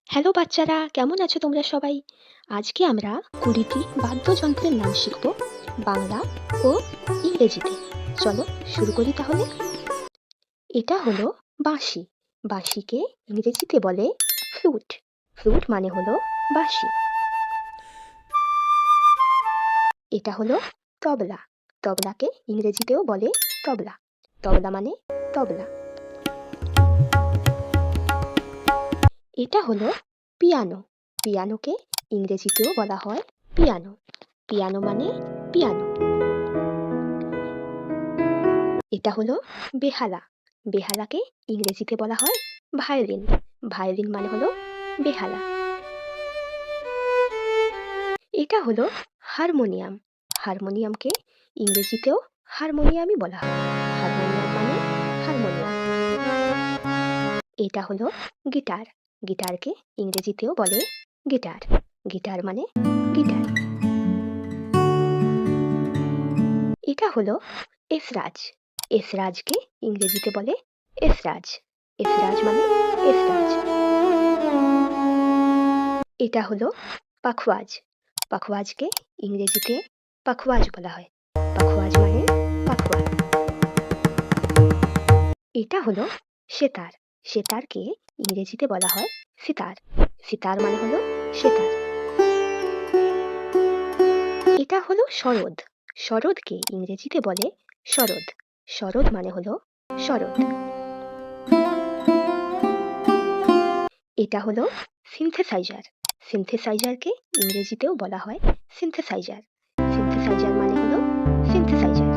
Hello বাচ্চারা, কেমন আছো তোমরা সবাই? আজকে আমরা 20টি বাদ্যযন্ত্রের নাম শিখব বাংলা ও ইংরেজিতে। চলো শুরু করি তাহলে। এটা হলো বাঁশি। বাঁশিকে ইংরেজিতে বলে ফ্লুট। ফ্লুট মানে হলো বাঁশি। এটা হলো তবলা। তবলাকে ইংরেজিতেও বলে তবলা। তবলা মানে তবলা। এটা হলো পিয়ানো। পিয়ানোকে ইংরেজিতেও বলা হয় পিয়ানো। পিয়ানো মানে পিয়ানো। এটা হলো বেহালা। বেহালাকে ইংরেজিতে বলা হয় ভায়োলিন। ভায়োলিন মানে হলো বেহালা। এটা হলো হারমোনিয়াম। হারমোনিয়ামকে ইংরেজিতেও হারমোনিয়ামই বলা হয়। হারমোনিয়াম মানে হারমোনিয়াম। এটা হলো গিটার। গিটারকে ইংরেজিতেও বলে গিটার। গিটার মানে গিটার। এটা হলো এসরাজ। এসরাজকে ইংরেজিতে বলে এসরাজ। এসরাজ মানে এসরাজ। এটা হলো পাখওয়াজ। পাখওয়াজকে ইংরেজিতে পাখওয়াজ বলা হয়। পাখওয়াজ মানে পাখওয়াজ। এটা হলো সেতার। সেতারকে ইংরেজিতে বলা হয় সিতার। সিতার মানে হলো সেতার। এটা হলো সরোদ। সরোদকে ইংরেজিতে বলে সরোদ। সরোদ মানে হলো সরোদ। এটা হলো সিনথেসাইজার। সিনথেসাইজারকে ইংরেজিতেও বলা হয় সিনথেসাইজার। সিনথেসাইজার মানে হলো সিনথেসাইজার।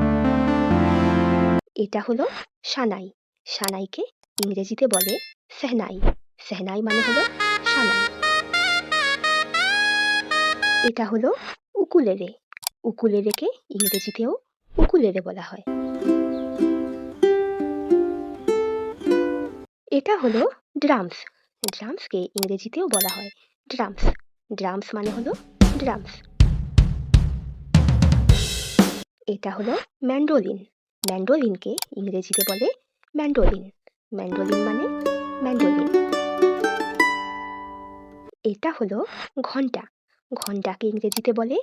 এটা হলো সানাই। সানাইকে ইংরেজিতে বলে সেহনাই। সেহনাই মানে হলো সানাই। এটা হলো উকুলেলে। উকুলেলেকে ইংরেজিতেও উকুলেলে বলা হয়। এটা হলো ড্রামস। ড্রামসকে ইংরেজিতেও বলা হয় ড্রামস। ড্রামস মানে হলো ড্রামস। এটা হলো ম্যান্ডোলিন। ম্যান্ডোলিনকে ইংরেজিতে বলে ম্যান্ডোলিন। ম্যান্ডোলিন মানে ম্যান্ডোলিন। এটা হলো ঘন্টা। ঘন্টাকে ইংরেজিতে বলে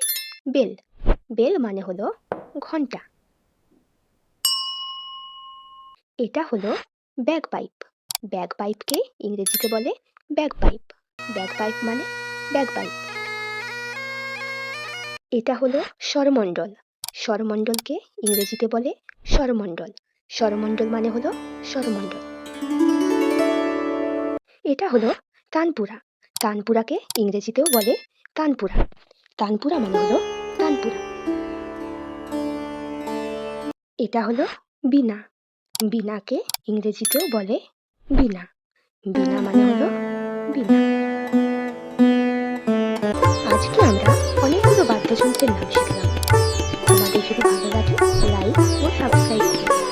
বেল। বেল মানে হলো ঘন্টা। এটা হলো ব্যাগপাইপ। ব্যাগপাইপকে ইংরেজিতে বলে ব্যাগপাইপ। ব্যাগপাইপ মানে ব্যাগপাইপ। এটা হলো স্বরমণ্ডল। স্বরমণ্ডলকে ইংরেজিতে বলে স্বরমণ্ডল। স্বরমণ্ডল মানে হলো স্বরমণ্ডল। এটা হলো তানপুরা। তানপুরাকে ইংরেজিতেও বলে তানপুরা। তানপুরা মানে হলো তানপুরা। এটা হলো বীণা। বীণাকে ইংরেজিতেও বলে বীণা। বীণা মানে হলো বীণা। আজকে আমরা অনেকগুলো বাদ্যযন্ত্রের নাম শিখলাম। তোমাদের যদি ভালো লাগে লাইক ও সাবস্ক্রাইব করো।